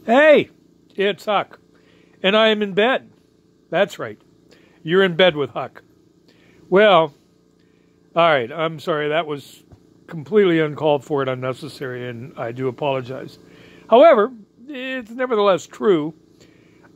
Hey, it's Huck, and I am in bed. That's right. You're in bed with Huck. Well, all right, I'm sorry. That was completely uncalled for and unnecessary, and I do apologize. However, it's nevertheless true.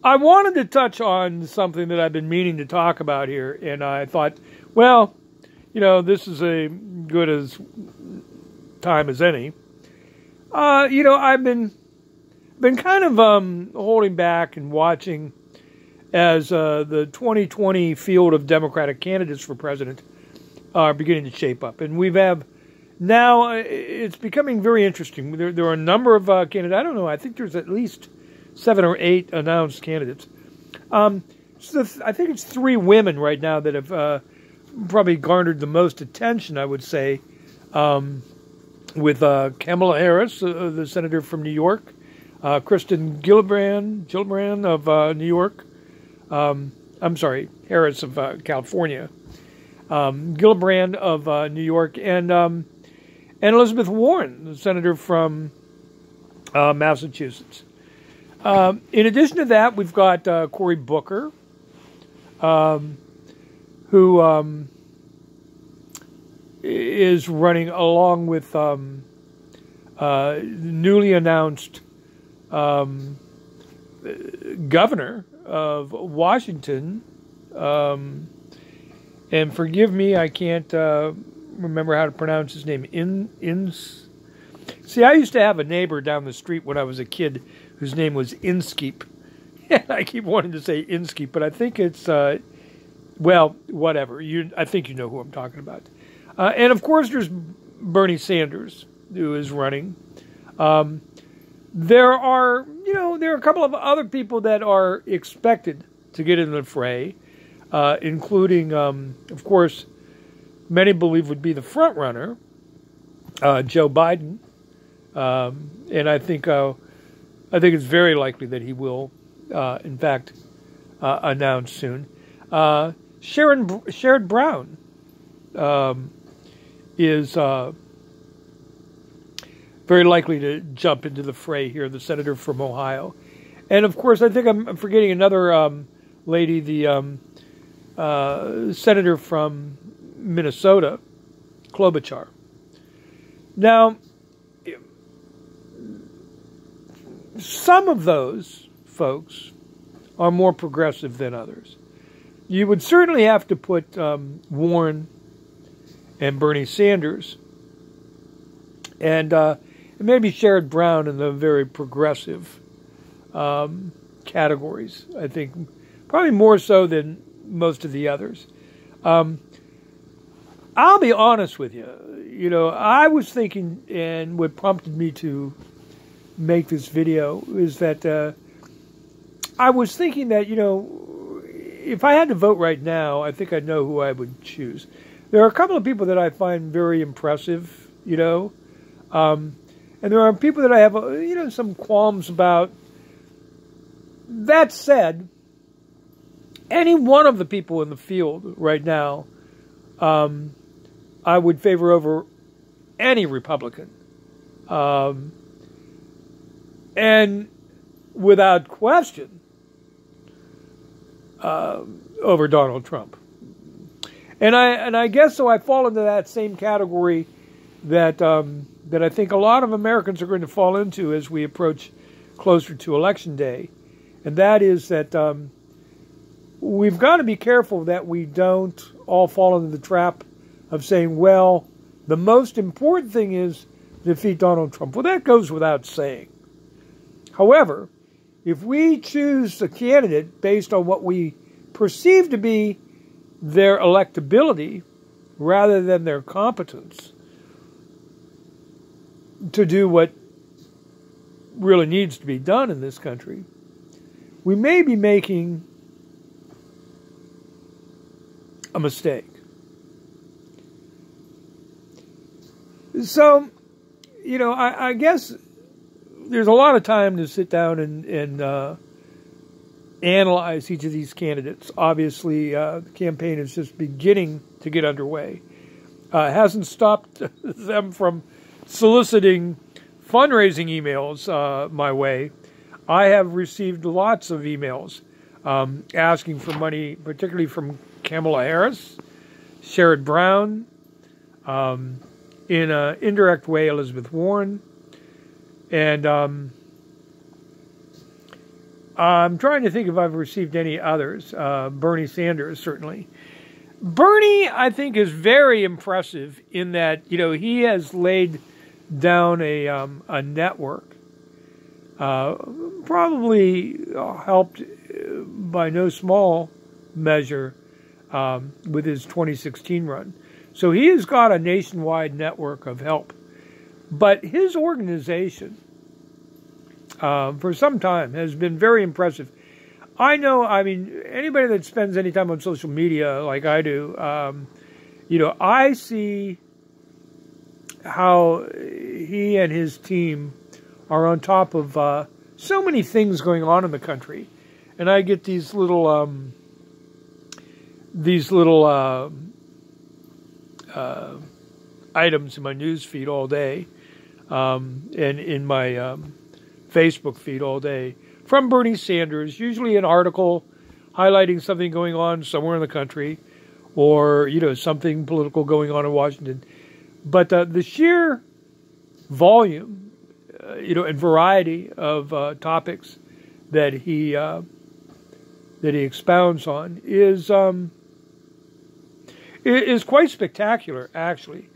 I wanted to touch on something that I've been meaning to talk about here, and I thought, well, this is a good as time as any. I've been kind of holding back and watching as the 2020 field of Democratic candidates for president are beginning to shape up. And now it's becoming very interesting. There are a number of candidates. I don't know. I think there's at least 7 or 8 announced candidates. So I think it's 3 women right now that have probably garnered the most attention, I would say, with Kamala Harris, the senator from New York, Kristen Gillibrand of New York. I'm sorry, Harris of California. Gillibrand of New York, and Elizabeth Warren, the senator from Massachusetts. In addition to that, we've got Cory Booker, who is running along with newly announced governor of Washington, and forgive me, I can't remember how to pronounce his name. See, I used to have a neighbor down the street when I was a kid whose name was Inskeep. And I keep wanting to say Inskeep, but I think it's, well, whatever. I think you know who I'm talking about. And of course, there's Bernie Sanders, who is running. There are a couple of other people that are expected to get in the fray, including, of course, many believe would be the front runner, Joe Biden, and I think it's very likely that he will, in fact, announce soon. Sherrod Brown is very likely to jump into the fray here, the senator from Ohio. And, of course, I think I'm forgetting another lady, the senator from Minnesota, Klobuchar. Now, some of those folks are more progressive than others. You would certainly have to put Warren and Bernie Sanders and maybe Sherrod Brown in the very progressive categories. I think probably more so than most of the others. I'll be honest with you. I was thinking, and what prompted me to make this video is that I was thinking that, if I had to vote right now, I think I'd know who I would choose. There are a couple of people that I find very impressive, and there are people that I have, some qualms about. That said, any one of the people in the field right now, I would favor over any Republican. And without question, over Donald Trump. And I guess so I fall into that same category that I think a lot of Americans are going to fall into as we approach closer to Election Day. And that is that we've got to be careful that we don't all fall into the trap of saying, well, the most important thing is defeat Donald Trump. Well, that goes without saying. However, if we choose a candidate based on what we perceive to be their electability rather than their competence to do what really needs to be done in this country, we may be making a mistake. So, I guess there's a lot of time to sit down and analyze each of these candidates. Obviously, the campaign is just beginning to get underway. It hasn't stopped them from soliciting fundraising emails my way. I have received lots of emails asking for money, particularly from Kamala Harris, Sherrod Brown, in an indirect way, Elizabeth Warren, and I'm trying to think if I've received any others. Bernie Sanders, certainly. Bernie, I think, is very impressive in that, he has laid down a network, probably helped by no small measure with his 2016 run. So he has got a nationwide network of help. But his organization, for some time, has been very impressive. Anybody that spends any time on social media like I do, I see how he and his team are on top of so many things going on in the country. And I get these little items in my news feed all day, and in my Facebook feed all day from Bernie Sanders, usually an article highlighting something going on somewhere in the country, or something political going on in Washington. But the sheer volume, and variety of topics that he expounds on is quite spectacular, actually.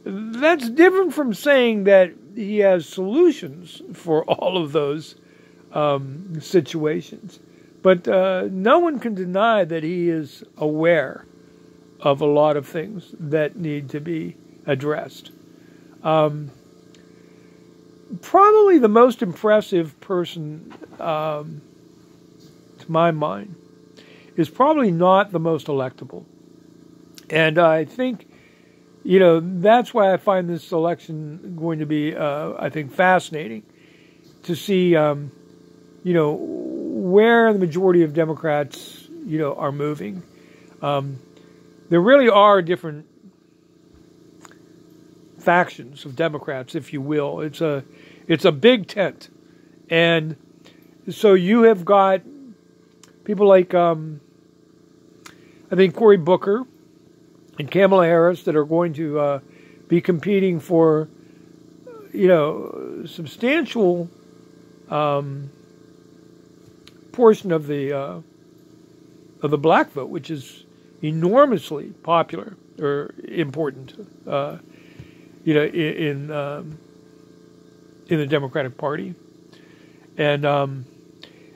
That's different from saying that he has solutions for all of those situations. But no one can deny that he is aware of a lot of things that need to be addressed. Probably the most impressive person, to my mind, is probably not the most electable. And I think, that's why I find this election going to be, I think, fascinating to see, where the majority of Democrats, are moving. There really are different factions of Democrats, if you will. It's a big tent. And so you have got people like, I think, Cory Booker and Kamala Harris that are going to be competing for, substantial portion of the black vote, which is enormously popular or important, in the Democratic Party. And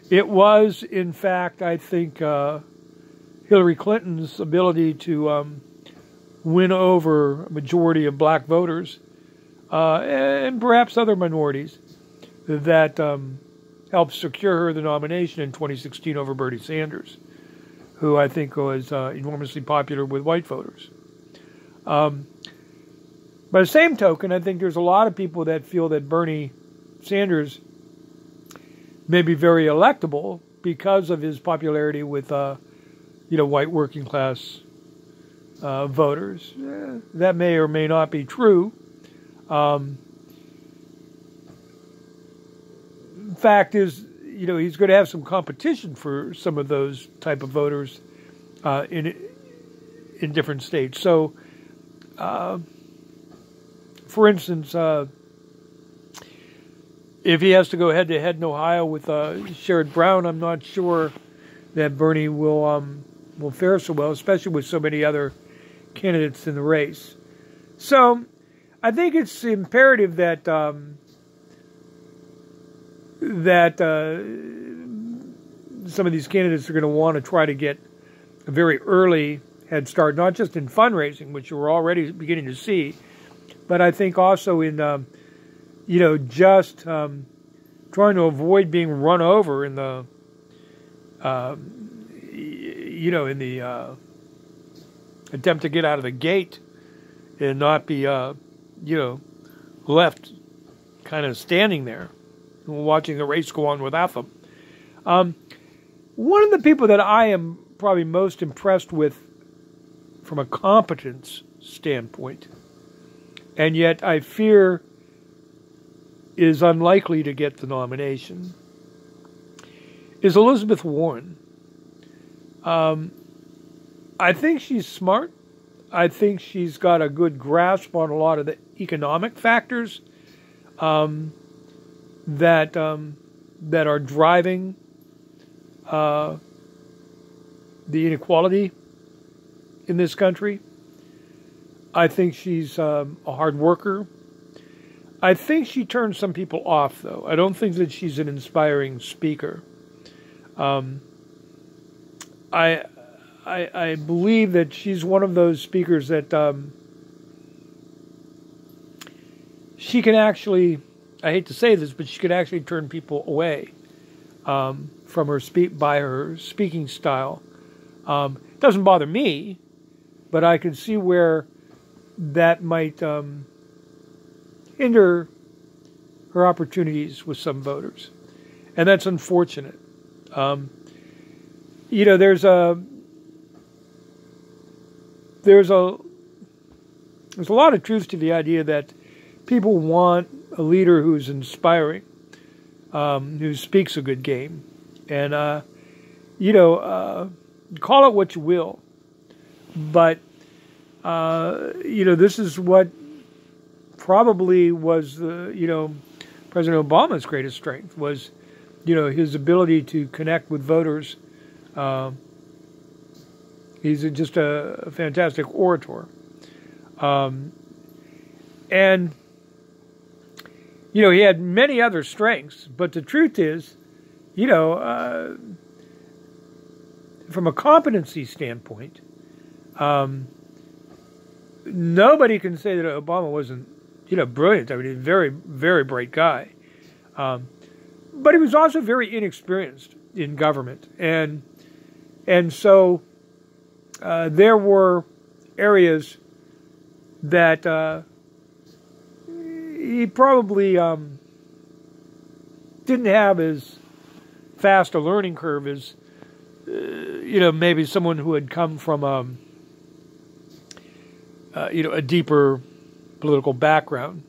it was, in fact, I think, Hillary Clinton's ability to win over a majority of black voters and perhaps other minorities that helped secure her the nomination in 2016 over Bernie Sanders, who I think was enormously popular with white voters. By the same token, I think there's a lot of people that feel that Bernie Sanders may be very electable because of his popularity with, white working class voters. That may or may not be true. Fact is, he's going to have some competition for some of those type of voters in different states. So, for instance, if he has to go head-to-head in Ohio with Sherrod Brown, I'm not sure that Bernie will fare so well, especially with so many other candidates in the race. So, I think it's imperative that some of these candidates are going to want to try to get a very early head start, not just in fundraising, which we're already beginning to see, but I think also in, just trying to avoid being run over in the, attempt to get out of the gate and not be, left kind of standing there watching the race go on without them. One of the people that I am probably most impressed with from a competence standpoint, and yet I fear is unlikely to get the nomination, is Elizabeth Warren. I think she's smart. I think she's got a good grasp on a lot of the economic factors that are driving the inequality in this country. I think she's a hard worker. I think she turns some people off, though. I don't think that she's an inspiring speaker. I believe that she's one of those speakers that she can actually, I hate to say this, but she can actually turn people away from her by her speaking style. It doesn't bother me, but I can see where that might hinder her opportunities with some voters, and that's unfortunate. There's a lot of truth to the idea that people want a leader who's inspiring, who speaks a good game, and call it what you will, but this is what probably was President Obama's greatest strength was, his ability to connect with voters. He's just a fantastic orator. And, he had many other strengths, but the truth is, from a competency standpoint, nobody can say that Obama wasn't, brilliant. I mean, he's a very, very bright guy. But he was also very inexperienced in government. And so there were areas that he probably didn't have as fast a learning curve as, maybe someone who had come from a deeper political background,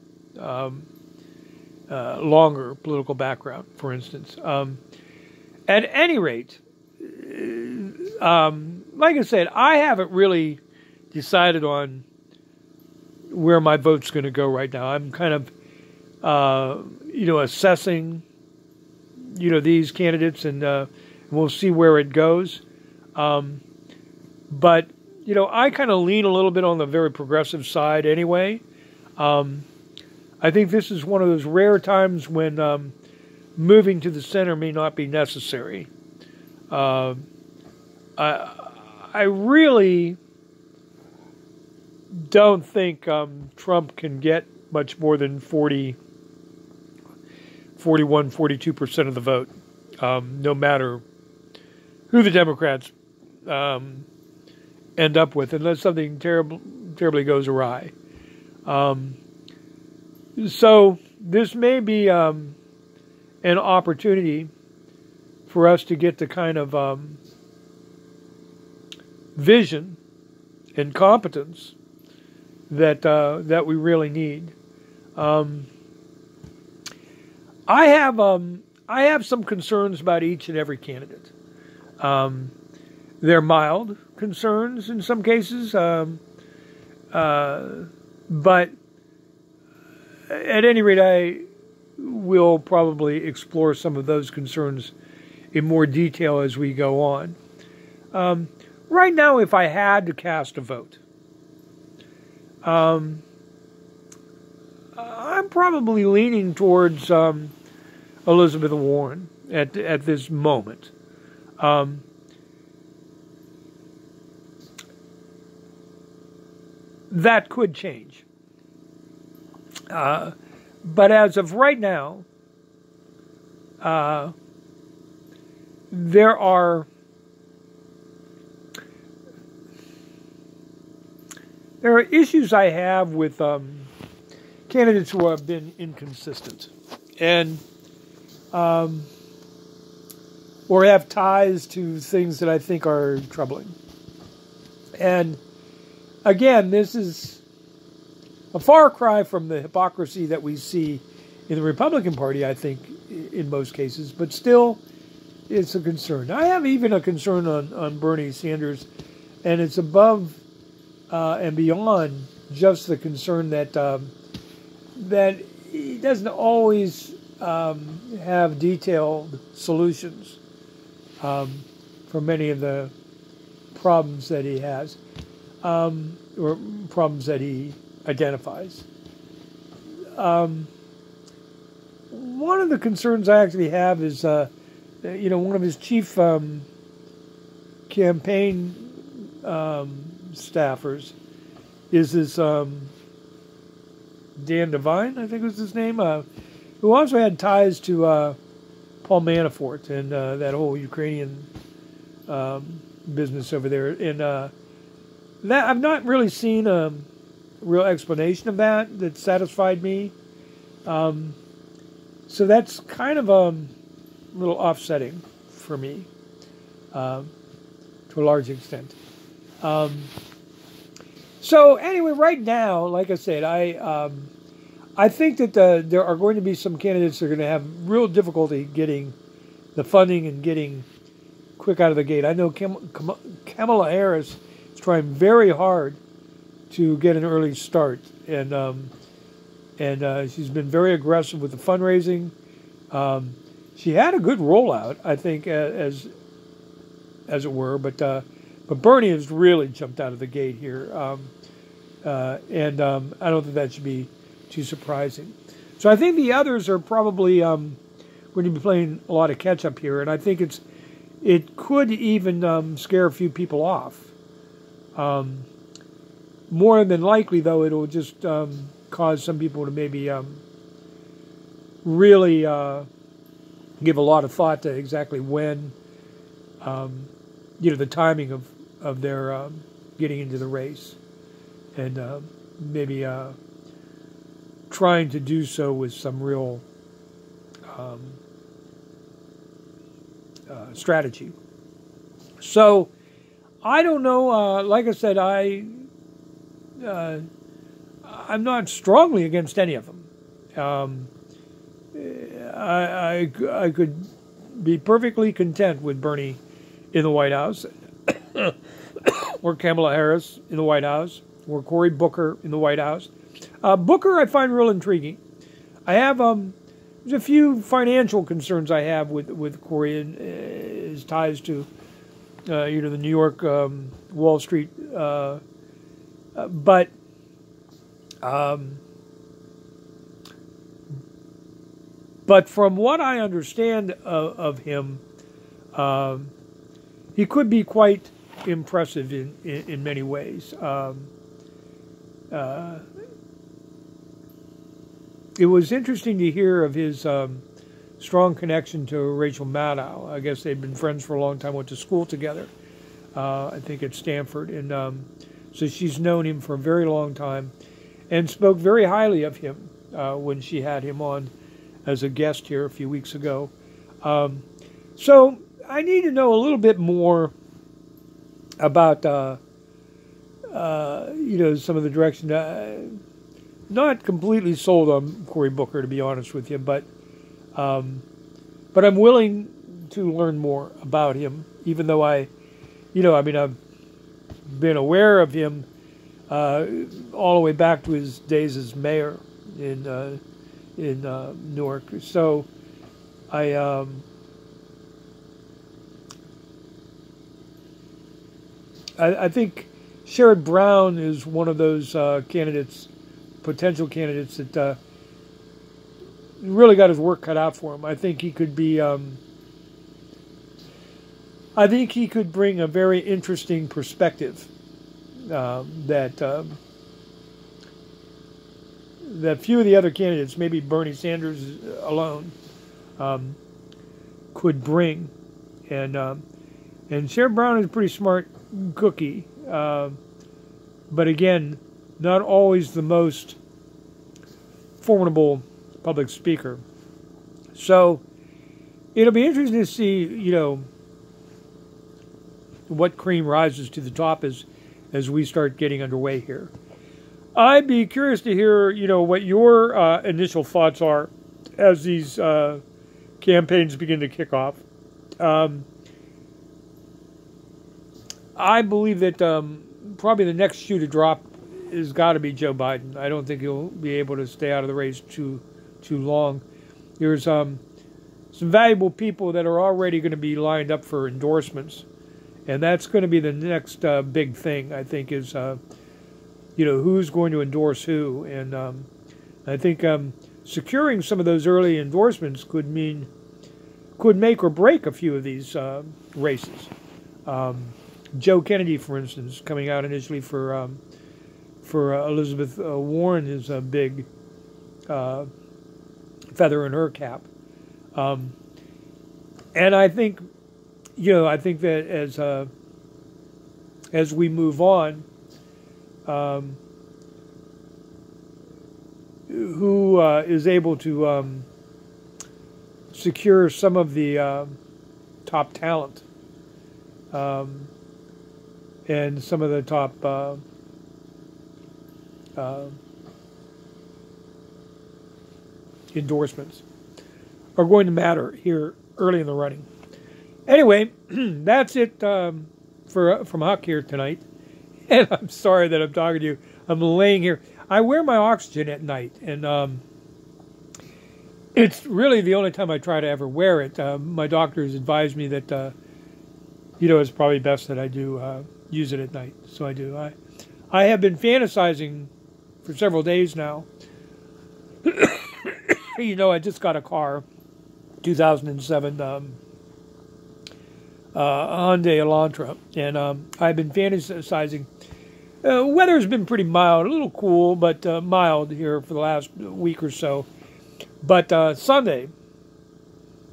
longer political background, for instance. At any rate, like I said, I haven't really decided on where my vote's going to go right now. I'm kind of, assessing, these candidates, and we'll see where it goes. But, I kind of lean a little bit on the very progressive side anyway. I think this is one of those rare times when moving to the center may not be necessary. I really don't think Trump can get much more than 41, 42% of the vote, no matter who the Democrats end up with, unless something terribly goes awry. So this may be an opportunity for us to get the kind of vision and competence that we really need. I have some concerns about each and every candidate. They're mild concerns in some cases, but at any rate, I will probably explore some of those concerns in more detail as we go on. Right now, if I had to cast a vote, I'm probably leaning towards Elizabeth Warren at this moment. That could change. But as of right now, there are issues I have with candidates who have been inconsistent and or have ties to things that I think are troubling. And again, this is a far cry from the hypocrisy that we see in the Republican Party, I think, in most cases. But still, it's a concern. I have even a concern on Bernie Sanders, and it's above and beyond just the concern that that he doesn't always have detailed solutions for many of the problems that he has, or problems that he identifies. One of the concerns I actually have is, one of his chief campaign staffers is this Dan Devine, I think was his name, who also had ties to Paul Manafort and that whole Ukrainian business over there. And that I've not really seen a real explanation of that satisfied me. So that's kind of a little offsetting for me to a large extent. So anyway, right now, like I said, I think that there are going to be some candidates that are going to have real difficulty getting the funding and getting quick out of the gate. I know Kamala Harris is trying very hard to get an early start, and she's been very aggressive with the fundraising. She had a good rollout, I think, as it were, but Bernie has really jumped out of the gate here, and I don't think that should be too surprising. So I think the others are probably going to be playing a lot of catch up here, and I think it could even scare a few people off. More than likely, though, it'll just cause some people to maybe really give a lot of thought to exactly when, the timing of their getting into the race, and maybe trying to do so with some real strategy. So I don't know. Like I said, I'm not strongly against any of them. I could be perfectly content with Bernie in the White House, or Kamala Harris in the White House, or Cory Booker in the White House. Booker I find real intriguing. I have there's a few financial concerns I have with Cory and his ties to the New York Wall Street, but from what I understand of him, he could be quite impressive in many ways. It was interesting to hear of his strong connection to Rachel Maddow. I guess they'd been friends for a long time, went to school together, I think at Stanford. And so she's known him for a very long time and spoke very highly of him when she had him on as a guest here a few weeks ago. So I need to know a little bit more about, some of the direction. Not completely sold on Cory Booker, to be honest with you, but I'm willing to learn more about him, even though I've been aware of him all the way back to his days as mayor in Newark. So I think Sherrod Brown is one of those potential candidates that really got his work cut out for him. I think he could be. I think he could bring a very interesting perspective that few of the other candidates, maybe Bernie Sanders alone, could bring. And Sherrod Brown is a pretty smart cookie, but again, not always the most formidable public speaker. So it'll be interesting to see, what cream rises to the top as we start getting underway here. I'd be curious to hear, what your initial thoughts are as these campaigns begin to kick off. I believe that probably the next shoe to drop has got to be Joe Biden. I don't think he'll be able to stay out of the race too long. There's some valuable people that are already going to be lined up for endorsements, and that's going to be the next big thing. I think is who's going to endorse who, and I think securing some of those early endorsements could make or break a few of these races. Joe Kennedy, for instance, coming out initially for Elizabeth Warren is a big feather in her cap, and I think that as we move on, who is able to secure some of the top talent and some of the top endorsements are going to matter here early in the running. Anyway, that's it from Huck here tonight. And I'm sorry that I'm talking to you. I'm laying here. I wear my oxygen at night, and it's really the only time I try to ever wear it. My doctor has advised me that it's probably best that I do use it at night. So I do. I have been fantasizing for several days now. I just got a car, 2007 Hyundai Elantra, and I've been fantasizing. Weather's been pretty mild, a little cool, but mild here for the last week or so. But Sunday,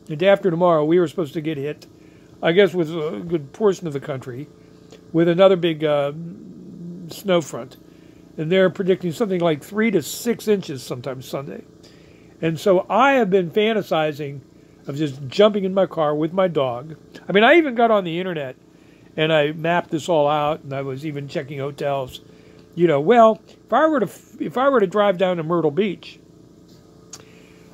the day after tomorrow, we were supposed to get hit, I guess with a good portion of the country, with another big snow front. And they're predicting something like 3 to 6 inches sometime Sunday. And so I have been fantasizing of just jumping in my car with my dog. I mean, I even got on the internet and I mapped this all out, and I was even checking hotels. Well, if I were to drive down to Myrtle Beach,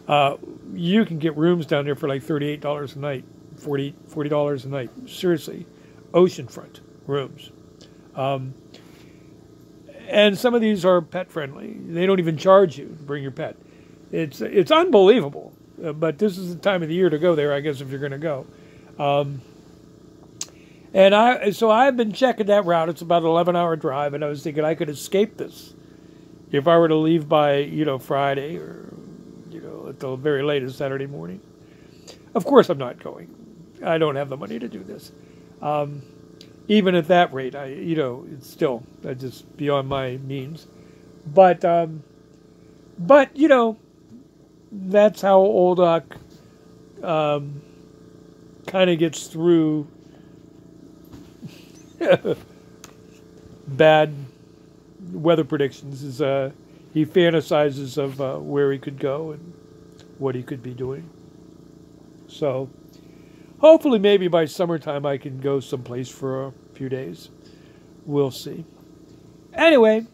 you can get rooms down there for like $38 a night, $40 a night. Seriously, oceanfront rooms. And some of these are pet friendly. They don't even charge you to bring your pet. It's unbelievable. But this is the time of the year to go there, I guess, if you're going to go. So I've been checking that route. It's about an 11-hour drive, and I was thinking I could escape this if I were to leave by, Friday or, at the very latest Saturday morning. Of course I'm not going. I don't have the money to do this. Even at that rate, it's still just beyond my means. But that's how Old Huck kind of gets through bad weather predictions. He fantasizes of where he could go and what he could be doing. So hopefully maybe by summertime I can go someplace for a few days. We'll see. Anyway,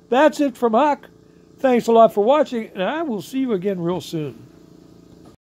that's it from Huck. Thanks a lot for watching, and I will see you again real soon.